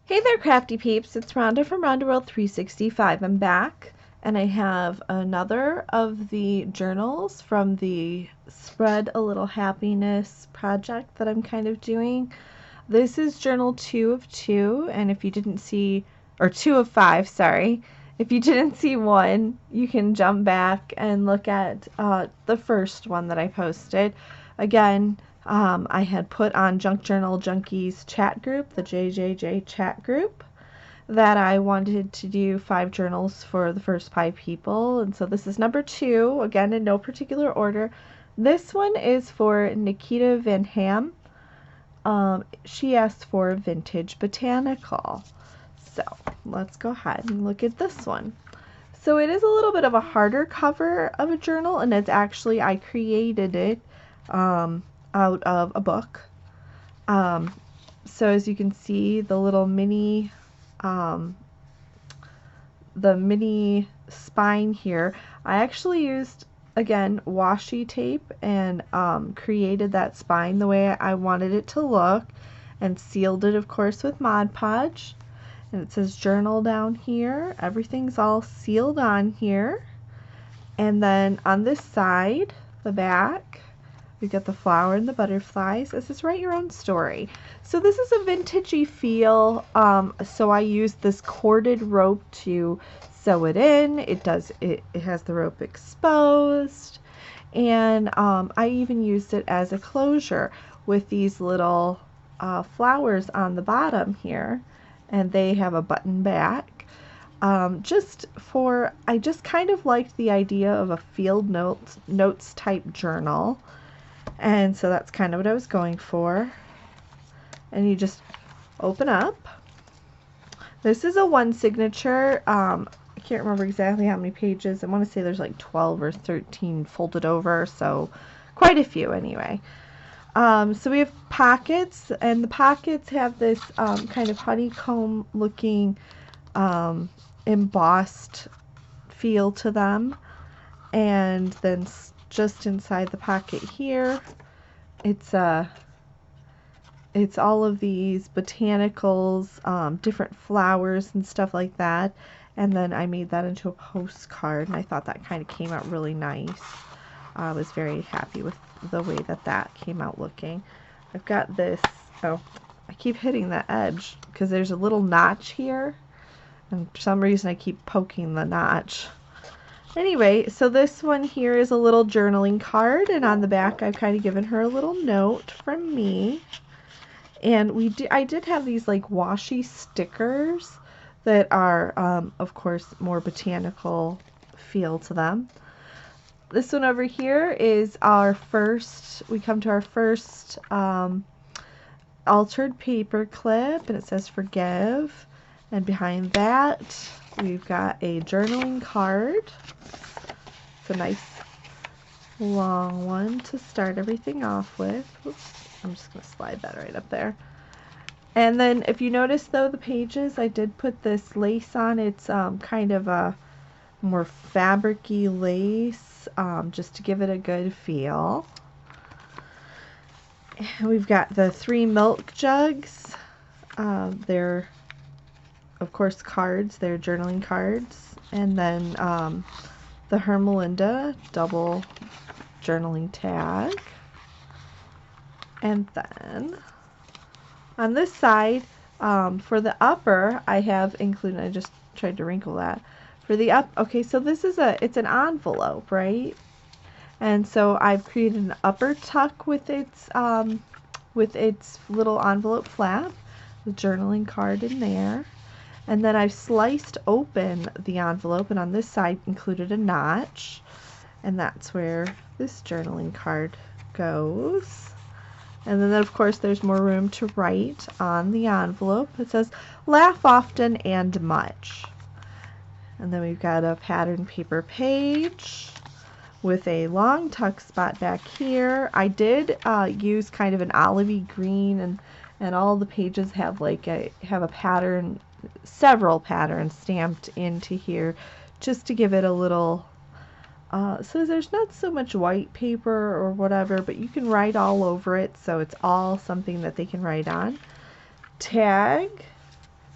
Hey there, crafty peeps. It's Rhonda from Rhonda World 365. I'm back, and I have another of the journals from the Spread a Little Happiness project that I'm kind of doing. This is journal 2 of 2, and if you didn't see, or 2 of 5, sorry. If you didn't see one, you can jump back and look at the first one that I posted. Again, I had put on Junk Journal Junkies chat group, the JJJ chat group, that I wanted to do 5 journals for the first 5 people. And so this is number 2, again in no particular order. This one is for Nikita Van Ham. She asked for Vintage Botanical. So let's go ahead and look at this one. So it is a little bit of a harder cover of a journal, and it's actually, I created it out of a book. So as you can see, the little mini, the mini spine here, I actually used, again, washi tape and created that spine the way I wanted it to look, and sealed it, of course, with Mod Podge. And it says journal down here. Everything's all sealed on here. And then on this side, the back, we got the flower and the butterflies. This is Write Your Own Story. So this is a vintagey feel. So I used this corded rope to sew it in. It has the rope exposed. And I even used it as a closure with these little flowers on the bottom here. And they have a button back. I just kind of liked the idea of a field notes type journal. And so that's kind of what I was going for. And you just open up. This is a one signature. I can't remember exactly how many pages. I want to say there's like 12 or 13 folded over, so quite a few anyway. So we have pockets, and the pockets have this kind of honeycomb looking embossed feel to them. And then just inside the pocket here, it's all of these botanicals, different flowers and stuff like that. And then I made that into a postcard, and I thought that kind of came out really nice. I was very happy with the way that came out looking. I've got this, oh, I keep hitting the edge because there's a little notch here, and for some reason I keep poking the notch. Anyway, so this one here is a little journaling card, and on the back I've kind of given her a little note from me. And I did have these like washi stickers that are, of course, more botanical feel to them. This one over here is our first, we come to our first altered paper clip, and it says forgive. And behind that, we've got a journaling card. It's a nice long one to start everything off with. Oops, I'm just going to slide that right up there. And then if you notice, though, the pages, I did put this lace on. It's kind of a more fabric-y lace, just to give it a good feel. And we've got the 3 milk jugs. They're, of course, cards. They're journaling cards. And then the Hermelinda double journaling tag. And then on this side, for the upper, I have included, I just tried to wrinkle that. For the okay, so this is it's an envelope, right? And so I've created an upper tuck with its little envelope flap, the journaling card in there. And then I've sliced open the envelope, and on this side included a notch. And that's where this journaling card goes. And then, of course, there's more room to write on the envelope. It says, laugh often and much. And then we've got a pattern paper page with a long tuck spot back here. I did use kind of an olivey green, and all the pages have like have a pattern, several patterns stamped into here, just to give it a little. So there's not so much white paper or whatever, but you can write all over it, so it's all something that they can write on. Tag,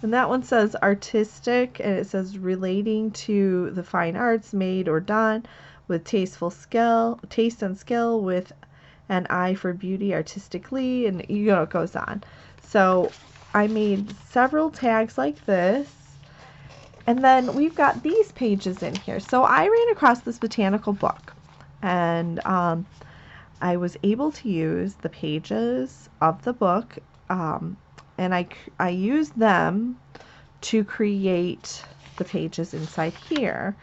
And that one says artistic, and it says relating to the fine arts made or done with taste and skill, with an eye for beauty artistically, and it goes on. So I made several tags like this. And then we've got these pages in here. So I ran across this botanical book, and I was able to use the pages of the book, and I used them to create the pages inside here.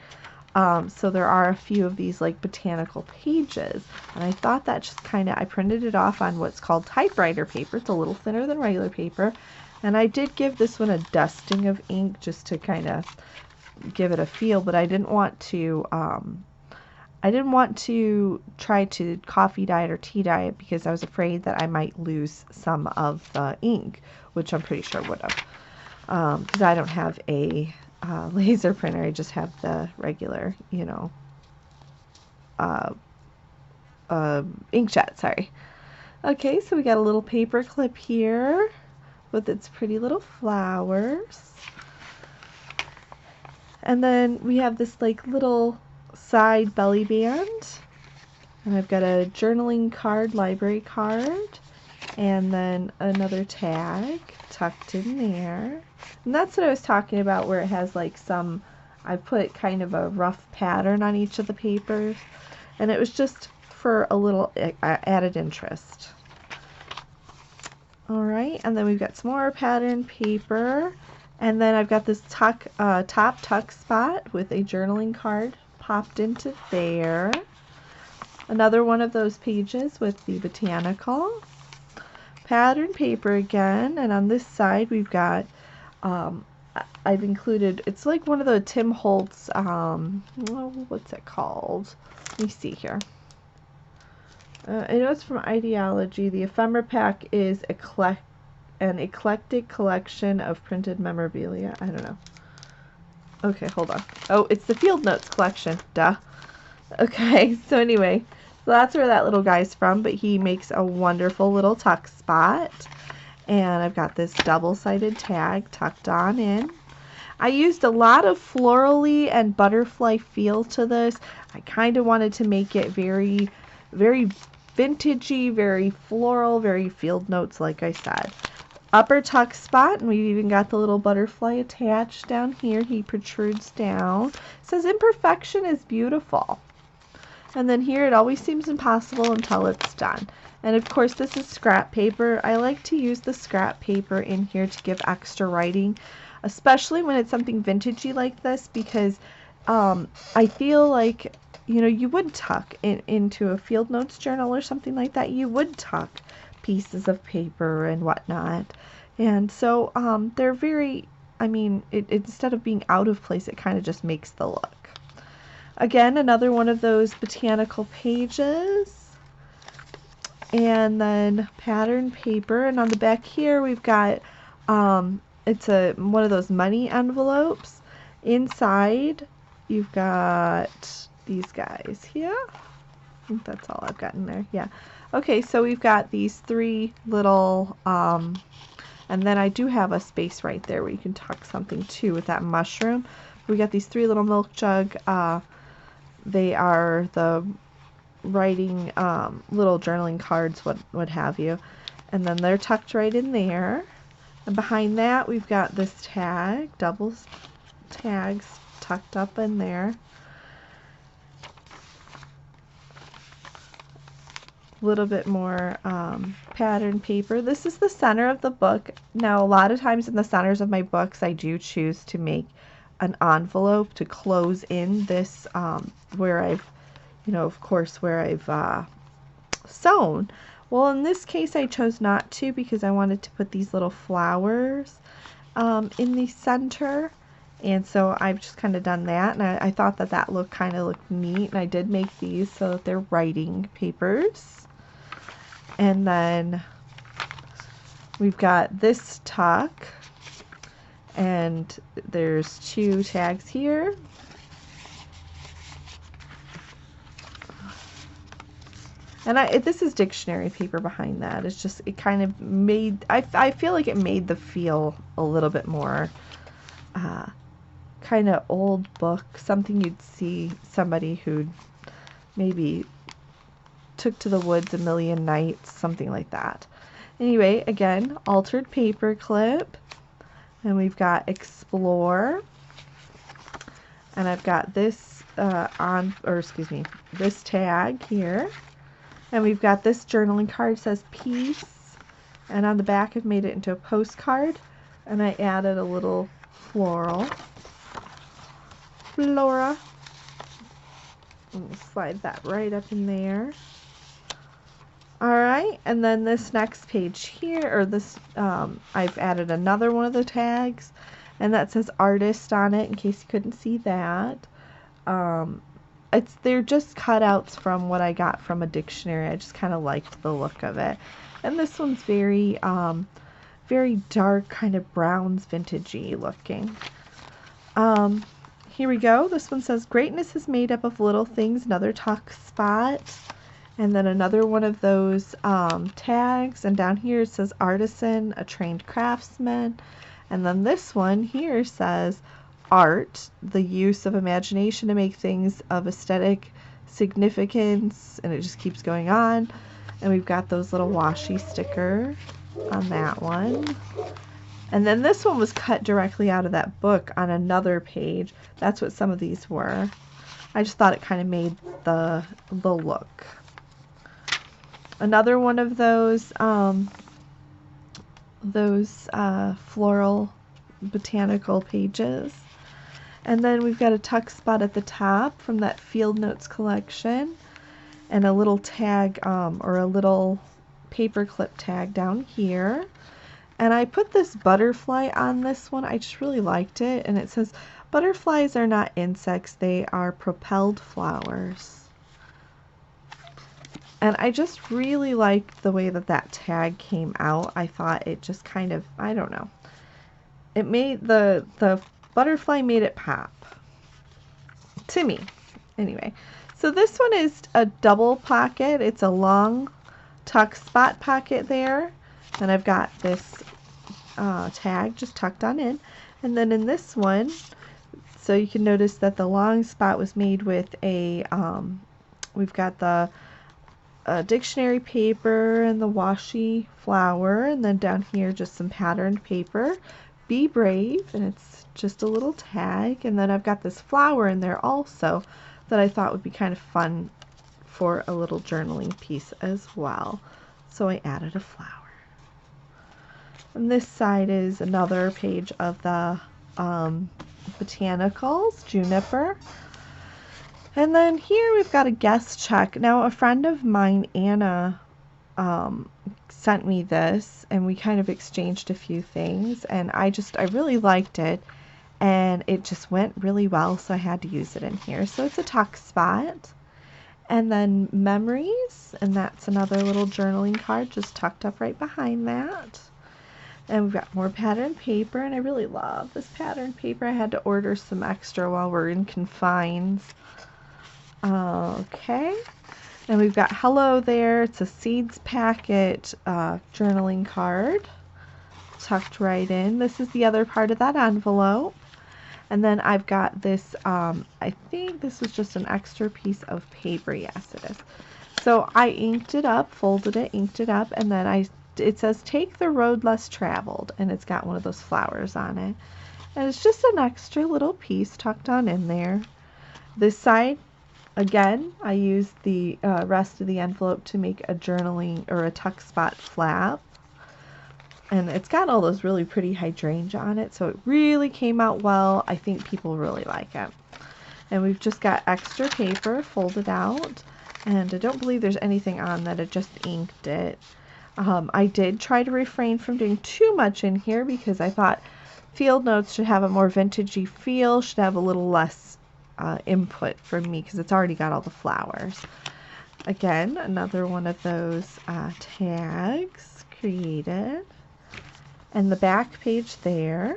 So there are a few of these like botanical pages, and I thought that just I printed it off on what's called typewriter paper. It's a little thinner than regular paper, and I did give this one a dusting of ink just to kind of give it a feel, but I didn't want to try to coffee dye it or tea dye it because I was afraid that I might lose some of the ink, which I'm pretty sure would have, because I don't have a laser printer. I just have the regular, inkjet, sorry. Okay, so we got a little paper clip here with its pretty little flowers. And then we have this like little side belly band. And I've got a journaling card, library card, and then another tag tucked in there. And that's what I was talking about, where it has like I put kind of a rough pattern on each of the papers, and it was just for a little added interest. Alright, and then we've got some more pattern paper, and then I've got this top tuck spot with a journaling card popped into there. Another one of those pages with the botanical. Pattern paper again, and on this side we've got, I've included, it's like one of the Tim Holtz, what's it called? Let me see here. I know it's from Ideology. The ephemera pack is an eclectic collection of printed memorabilia. I don't know. Okay, hold on. Oh, it's the Field Notes collection. Duh. Okay, so anyway, so that's where that little guy's from, but he makes a wonderful little tuck spot. And I've got this double-sided tag tucked on in. I used a lot of florally and butterfly feel to this. I kind of wanted to make it very, very vintagey, very floral, very Field Notes, like I said. Upper tuck spot, and we've even got the little butterfly attached down here. He protrudes down. It says imperfection is beautiful. And then here, it always seems impossible until it's done. And of course, this is scrap paper. I like to use the scrap paper in here to give extra writing, especially when it's something vintagey like this, because I feel like, you would tuck into a Field Notes journal or something like that. You would tuck pieces of paper and whatnot. And so they're very, instead of being out of place, it kind of just makes the look. Again, another one of those botanical pages. And then pattern paper. And on the back here, we've got, it's one of those money envelopes. Inside, you've got these guys here. I think that's all I've got in there. Yeah. Okay, so we've got these three little, and then I do have a space right there where you can tuck something too with that mushroom. We got these three little milk jug. They are the writing, little journaling cards, what have you. And then they're tucked right in there. And behind that, we've got this tag, double tags tucked up in there. A little bit more pattern paper. This is the center of the book. Now, a lot of times in the centers of my books, I do choose to make an envelope to close in this, where I've, of course, where I've sewn. Well, in this case, I chose not to because I wanted to put these little flowers in the center. And so I've just kind of done that, and I thought that kind of looked neat, and I did make these so that they're writing papers. And then we've got this tuck, and there's two tags here. And this is dictionary paper behind that. It's just, it kind of made, I feel like it made the feel a little bit more kind of old book, something you'd see somebody who maybe took to the woods a million nights, something like that. Anyway, again, altered paper clip, and we've got explore, and I've got this this tag here, and we've got this journaling card, says peace, and on the back I've made it into a postcard, and I added a little floral. Flora. Slide that right up in there. Alright, and then this next page here, or this, I've added another one of the tags, and that says artist on it, in case you couldn't see that. They're just cutouts from what I got from a dictionary. I just kind of liked the look of it. And this one's very, very dark, kind of browns, vintagey looking. Here we go. This one says, greatness is made up of little things, another tuck spot. And then another one of those tags. And down here it says artisan, a trained craftsman. And then this one here says art, the use of imagination to make things of aesthetic significance. And it just keeps going on. And we've got those little washi stickers on that one. And then this one was cut directly out of that book on another page. That's what some of these were. I just thought it kind of made the look. Another one of those floral botanical pages. And then we've got a tuck spot at the top from that Field Notes collection. And a little tag, or a little paper clip tag down here. And I put this butterfly on this one. I just really liked it. And it says, butterflies are not insects, they are propelled flowers. And I just really liked the way that that tag came out. I thought it just kind of, I don't know. It made the butterfly made it pop. To me. Anyway. So this one is a double pocket. It's a long tuck spot pocket there. And I've got this tag just tucked on in. And then in this one, so you can notice that the long spot was made with a, we've got the dictionary paper and the washi flower. And then down here, just some patterned paper. Be brave. And it's just a little tag. And then I've got this flower in there also that I thought would be kind of fun for a little journaling piece as well. So I added a flower. And this side is another page of the botanicals, juniper. And then here we've got a guest check. Now a friend of mine, Anna, sent me this, and we kind of exchanged a few things, and I really liked it, and it just went really well, so I had to use it in here. So it's a tuck spot. And then memories, and that's another little journaling card just tucked up right behind that. And we've got more patterned paper, and I really love this patterned paper. I had to order some extra while we're in confines. Okay. And we've got hello there. It's a seeds packet journaling card tucked right in. This is the other part of that envelope. And then I've got this, I think this was just an extra piece of paper. Yes, it is. So I inked it up, folded it, inked it up, and then it says, take the road less traveled, and it's got one of those flowers on it. And it's just an extra little piece tucked on in there. This side, again, I used the rest of the envelope to make a journaling or a tuck spot flap. And it's got all those really pretty hydrangea on it, so it really came out well. I think people really like it. And we've just got extra paper folded out, and I don't believe there's anything on that. I just inked it. I did try to refrain from doing too much in here because I thought Field Notes should have a more vintagey feel, should have a little less input from me because it's already got all the flowers. Again, another one of those tags created. And the back page there.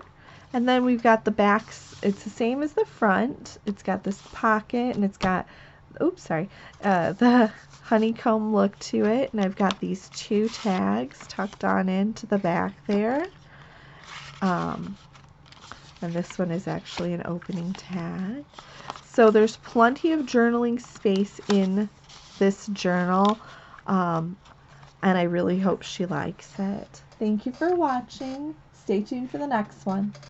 And then we've got the backs. It's the same as the front. It's got this pocket, and it's got oops, sorry, the honeycomb look to it, and I've got these 2 tags tucked on into the back there. And this one is actually an opening tag. So there's plenty of journaling space in this journal, and I really hope she likes it. Thank you for watching. Stay tuned for the next one.